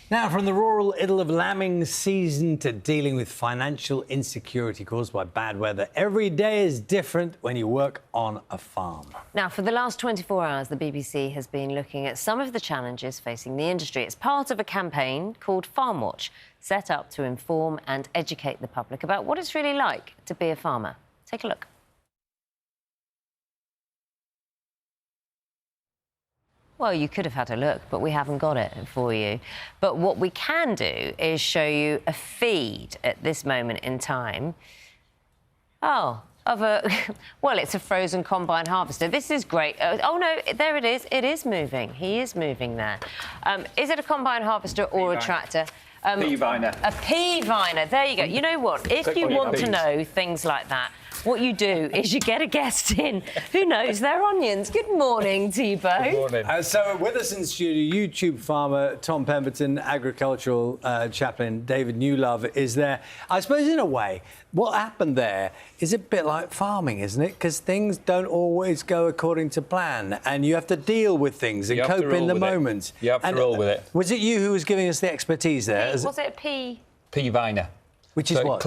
Now, from the rural idyll of lambing season to dealing with financial insecurity caused by bad weather, every day is different when you work on a farm. Now, for the last 24 hours, the BBC has been looking at some of the challenges facing the industry. It's part of a campaign called Farmwatch, set up to inform and educate the public about what it's really like to be a farmer. Take a look. Well, you could have had a look, but we haven't got it for you. But what we can do is show you a feed at this moment in time. Oh, of a... well, it's a frozen combine harvester. This is great. Oh, no, there it is. It is moving. He is moving there. Is it a combine harvester or a tractor? Pea viner. A pea viner. There you go. You know what? If you want to know things like that, what you do is you get a guest in who knows their onions. Good morning, Thibaut. Good morning. So with us in the studio, YouTube farmer Tom Pemberton, agricultural chaplain David Newlove is there. I suppose in a way, what happened there is a bit like farming, isn't it? Because things don't always go according to plan and you have to deal with things and cope in the moment. You have to roll with it. Was it you who was giving us the expertise there? Was it a pea? Pea viner. Which is what?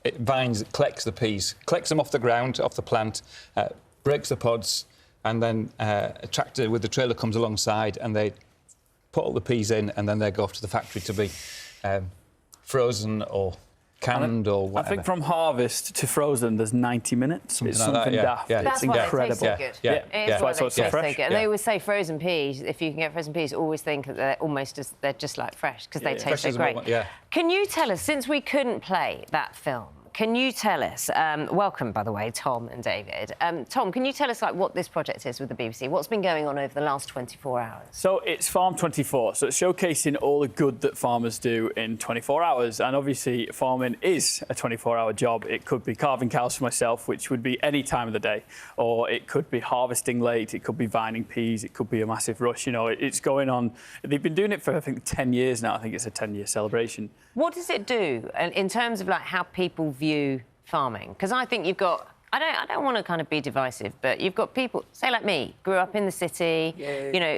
It vines, collects the peas, collects them off the ground, off the plant, breaks the pods, and then a tractor with the trailer comes alongside and they put all the peas in and then they go off to the factory to be frozen or canned or whatever. I think from harvest to frozen, there's 90 minutes. It's like something that, daft. yeah. It's That's why incredible. they taste so good. Yeah. That's why they taste so fresh. good. And they always say frozen peas, if you can get frozen peas, always think that they're almost as, they're just like fresh, because they taste so great. Can you tell us, since we couldn't play that film, can you tell us, welcome, by the way, Tom and David. Tom, can you tell us, like, what this project is with the BBC? What's been going on over the last 24 hours? So it's Farm 24, so it's showcasing all the good that farmers do in 24 hours. And obviously, farming is a 24-hour job. It could be carving cows for myself, which would be any time of the day. Or it could be harvesting late, it could be vining peas, it could be a massive rush. You know, it's going on. They've been doing it for, I think, 10 years now. I think it's a 10-year celebration. What does it do in terms of, like, how people view farming? Because I think you've got... I don't want to kind of be divisive, but you've got people, say like me, grew up in the city, you know,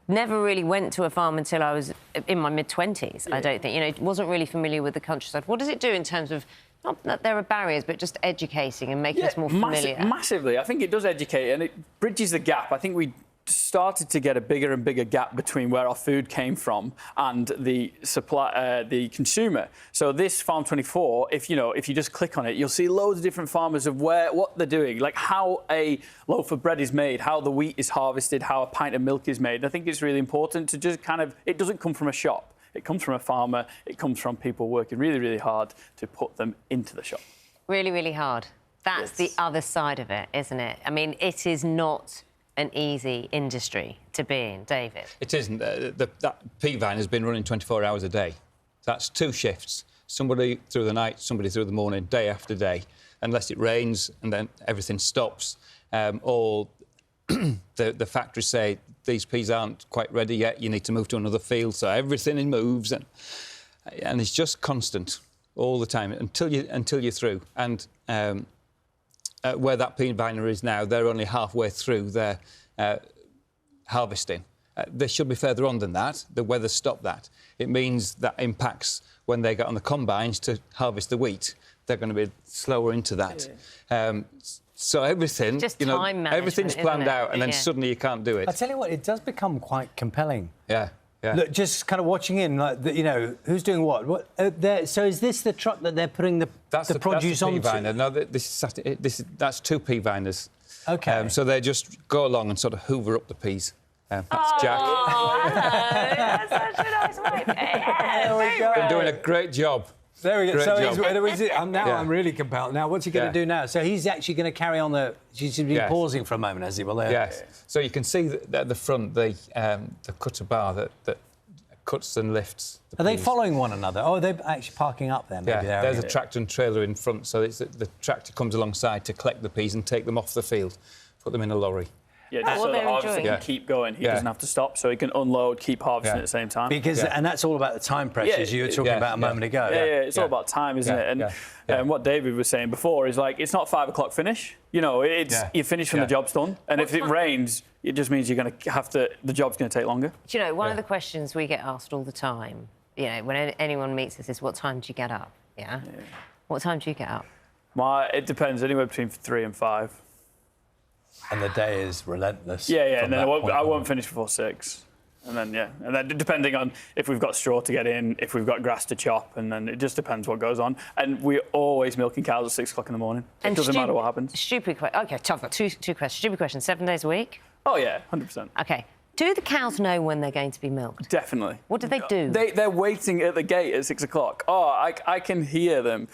never really went to a farm until I was in my mid-20s, I don't think. You know, wasn't really familiar with the countryside. What does it do in terms of, not that there are barriers, but just educating and making us more familiar? Massively. I think it does educate and it bridges the gap. I think we started to get a bigger and bigger gap between where our food came from and the supply, the consumer. So this Farm 24, if you just click on it, you'll see loads of different farmers of what they're doing, like how a loaf of bread is made, how the wheat is harvested, how a pint of milk is made. I think it's really important to just kind of, it doesn't come from a shop. It comes from a farmer. It comes from people working really, really hard to put them into the shop. Really, really hard. That's the other side of it, isn't it? I mean, it is not an easy industry to be in, David. It isn't. That pea vine has been running 24 hours a day. That's 2 shifts. Somebody through the night, somebody through the morning, day after day, unless it rains and then everything stops. Or the factories say, these peas aren't quite ready yet, you need to move to another field, so everything moves. And it's just constant all the time until you're through. And where that pea viner is now, they're only halfway through their harvesting. They should be further on than that. The weather stopped that. It means that impacts when they get on the combines to harvest the wheat. They're going to be slower into that. So everything, just time management, everything's planned out, and then suddenly you can't do it. I tell you what, it does become quite compelling. Yeah. Look, just kind of watching in, like, you know, who's doing what? So is this the truck that they're putting the produce onto? That's the pea viner. No, that's 2 pea viners. OK. So they just go along and sort of hoover up the peas. That's Jack. Oh, hello. That's such a nice way. There we go. They're doing a great job. There we go. Great So I'm really compelled. Now, what's he going to do now? So he's actually going to carry on the... He's been pausing for a moment, has he? Well, yes. So you can see at the front the cutter bar that cuts and lifts the Are they peas. following one another? Oh, they're actually parking up there. Maybe there's a tractor and trailer in front, so the tractor comes alongside to collect the peas and take them off the field, put them in a lorry. Yeah, just so the harvesting can keep going. He doesn't have to stop, so he can unload, keep harvesting at the same time. Because and that's all about the time pressures you were talking about a moment ago. Yeah, it's all about time, isn't it? And what David was saying before is, like, it's not 5 o'clock finish. You know, it's you finish when the job's done, and if it rains, it just means you're going to have to. The job's going to take longer. Do you know, one of the questions we get asked all the time you know, when anyone meets us, is what time do you get up? Yeah. What time do you get up? It depends, anywhere between 3 and 5. And the day is relentless. Yeah, and then I point won't on. finish before 6. And then depending on if we've got straw to get in, if we've got grass to chop, and then it just depends what goes on. And we're always milking cows at 6 o'clock in the morning. It doesn't matter what happens. Stupid question. OK, I've got two questions. Stupid question. 7 days a week? Oh, yeah, 100%. OK. Do the cows know when they're going to be milked? Definitely. What do they do? They're waiting at the gate at 6 o'clock. Oh, I can hear them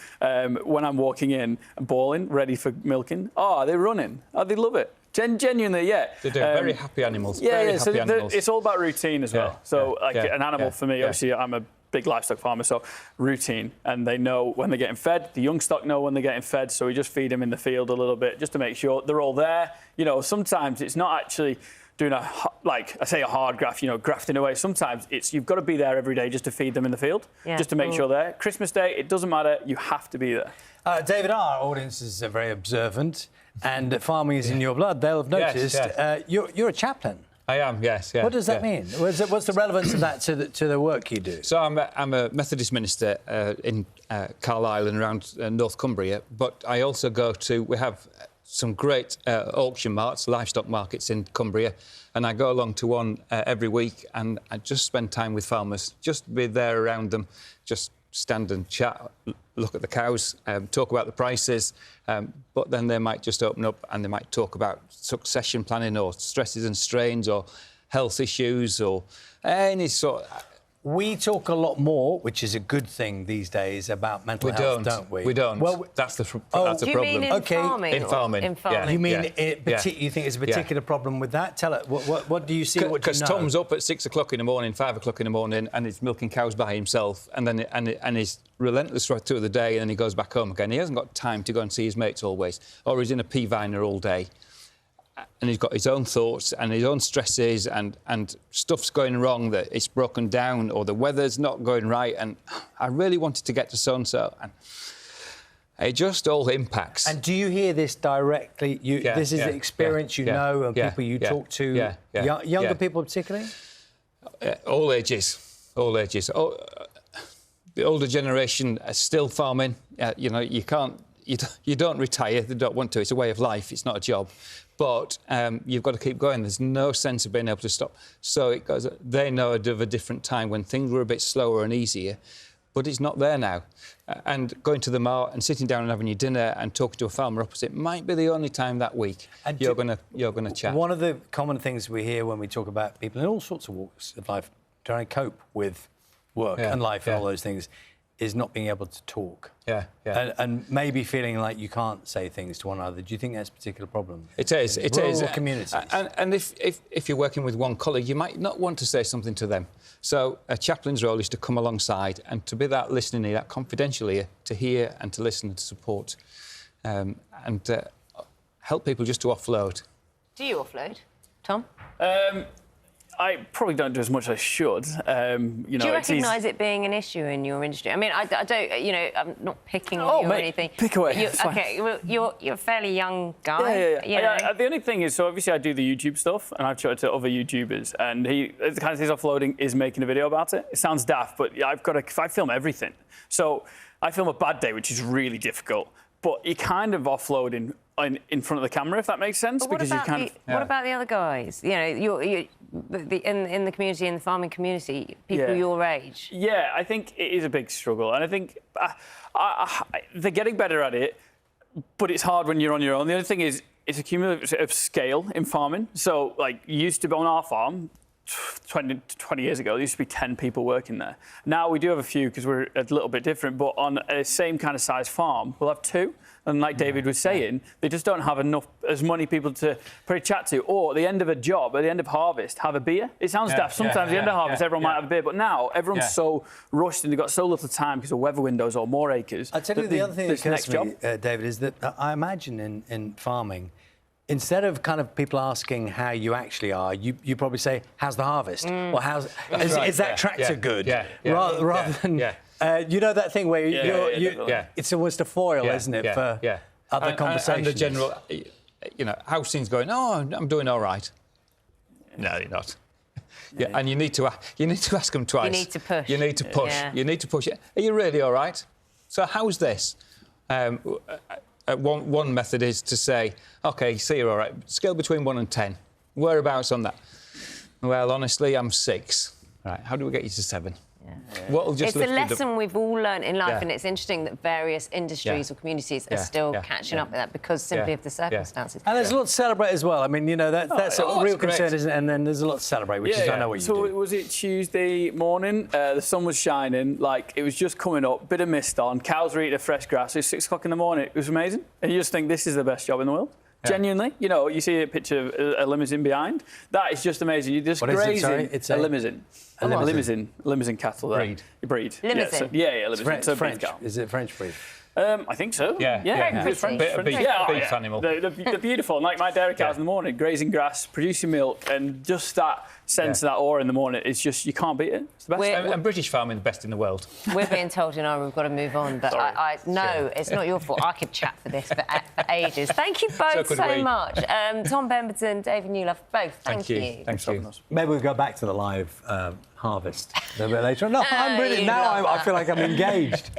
when I'm walking in, bawling, ready for milking. Oh, they're running. Oh, they love it. Genuinely, yeah. They're very happy animals. Yeah, very yeah. So happy animals. it's all about routine as well. So, an animal for me, obviously, I'm a big livestock farmer, so routine. And they know when they're getting fed. The young stock know when they're getting fed, so we just feed them in the field a little bit just to make sure they're all there. You know, sometimes it's not actually doing a hard graft, you know, grafting away. Sometimes you've got to be there every day just to feed them in the field, just to make sure they're there. Christmas Day, it doesn't matter. You have to be there. David, our audiences are very observant, and farming is in your blood. They'll have noticed you're a chaplain. I am, yes. Yeah, what does that mean? What's the relevance of that to the work you do? So I'm a Methodist minister in Carlisle and around North Cumbria, but I also we have some great auction marts, livestock markets in Cumbria, and I go along to one every week, and I just spend time with farmers, just be there around them, just stand and chat, look at the cows, talk about the prices, but then they might just open up and they might talk about succession planning or stresses and strains or health issues or any sort. We talk a lot more, which is a good thing these days, about mental health, don't we? We don't. Well, that's the that's do you problem. Mean in farming? In farming. In farming. Yeah. You mean Yeah. you think there's a particular problem with that? Tell it. What do you see? What do you know? Because Tom's up at 6 o'clock in the morning, 5 o'clock in the morning, and he's milking cows by himself, and then and he's relentless right through the day, and then he goes back home again. He hasn't got time to go and see his mates always, or he's in a pea viner all day. And he's got his own thoughts and his own stresses and stuff's going wrong, that it's broken down or the weather's not going right, and I really wanted to get to so-and-so. And it just all impacts. And do you hear this directly? This is the experience you know and people you talk to, younger people particularly? All ages, all ages. The older generation are still farming. You know, you don't retire. They don't want to. It's a way of life. It's not a job. But you've got to keep going. There's no sense of being able to stop. So it goes. They know of a different time when things were a bit slower and easier, but it's not there now. And going to the mart and sitting down and having your dinner and talking to a farmer opposite might be the only time that week you're gonna chat. One of the common things we hear when we talk about people in all sorts of walks of life trying to cope with work and life and all those things is not being able to talk. And maybe feeling like you can't say things to one another. Do you think that's a particular problem? It is. It rural is. Communities. And if you're working with one colleague, you might not want to say something to them. So a chaplain's role is to come alongside and to be that listening ear, that confidential ear, to hear and to listen and to support, and help people just to offload. Do you offload, Tom? I probably don't do as much as I should. Do you recognise it being an issue in your industry? I mean, I don't. You know, I'm not picking on you or anything. Pick away. Well, you're a fairly young guy. Yeah. The only thing is, so obviously I do the YouTube stuff, and I've chatted to other YouTubers, and the kind of thing he's offloading is making a video about it. It sounds daft, but I film everything. So I film a bad day, which is really difficult, but you kind of offload in front of the camera, if that makes sense. But what about the other guys? You know, in the community, in the farming community, people your age. Yeah, I think it is a big struggle, and I think they're getting better at it, but it's hard when you're on your own. The other thing is, it's a cumulative of scale in farming. So, like, used to be on our farm 20 years ago, there used to be 10 people working there. Now we do have a few because we're a little bit different, but on a same kind of size farm, we'll have 2. And like David was saying, they just don't have as many people to probably chat to. Or at the end of a job, at the end of harvest, have a beer. It sounds daft. Sometimes at the end of harvest, everyone might have a beer. But now, everyone's so rushed and they've got so little time because of weather windows or more acres. I'll tell you the other thing that occurs to me, David, is that I imagine in farming, instead of kind of people asking how you actually are, you probably say, how's the harvest? Or is that tractor good? Rather than... you know that thing where it's almost a foil, isn't it, for other conversations? And the general, you know, how's things going? Oh, I'm doing all right. No, you're not. Yeah, and you need to ask them twice. You need to push. You need to push. Yeah. You need to push it. Are you really all right? So how's this? One method is to say, OK, see you're all right. Scale between 1 and 10. Whereabouts on that? Well, honestly, I'm 6. Right, how do we get you to 7? What'll just It's a lift you lesson we've all learned in life, Yeah. and it's interesting that various industries or communities are still catching up with that because simply of the circumstances. And there's a lot to celebrate as well. I mean, you know, that's a real great. concern, isn't it? And then there's a lot to celebrate, which is I know what you so do. was it Tuesday morning? The sun was shining, like it was just coming up, bit of mist on. Cows were eating fresh grass. It was 6 o'clock in the morning. It was amazing, and you just think this is the best job in the world. Genuinely, you know, you see a picture of a limousine behind. That is just amazing. You're just What is it, grazing sorry? It's a limousine. A Limousine cattle. There. Breed. Limousine. Yeah, limousine. French, So beef French. cow. Is it French breed? I think so. Very It's French. pretty. Beef animal. They're beautiful. And like my dairy cows in the morning, grazing grass, producing milk, and just that sense of that aura in the morning, it's just, you can't beat it. It's the best. And British farming, the best in the world. We're being told, you know, we've got to move on, but no, it's not your fault. I could chat for this for ages. Thank you both so much. Tom Pemberton, David Newlove, both. Thank you. Thank you. Maybe we'll go back to the live harvest a bit later on. No, I'm really, now I feel like I'm engaged.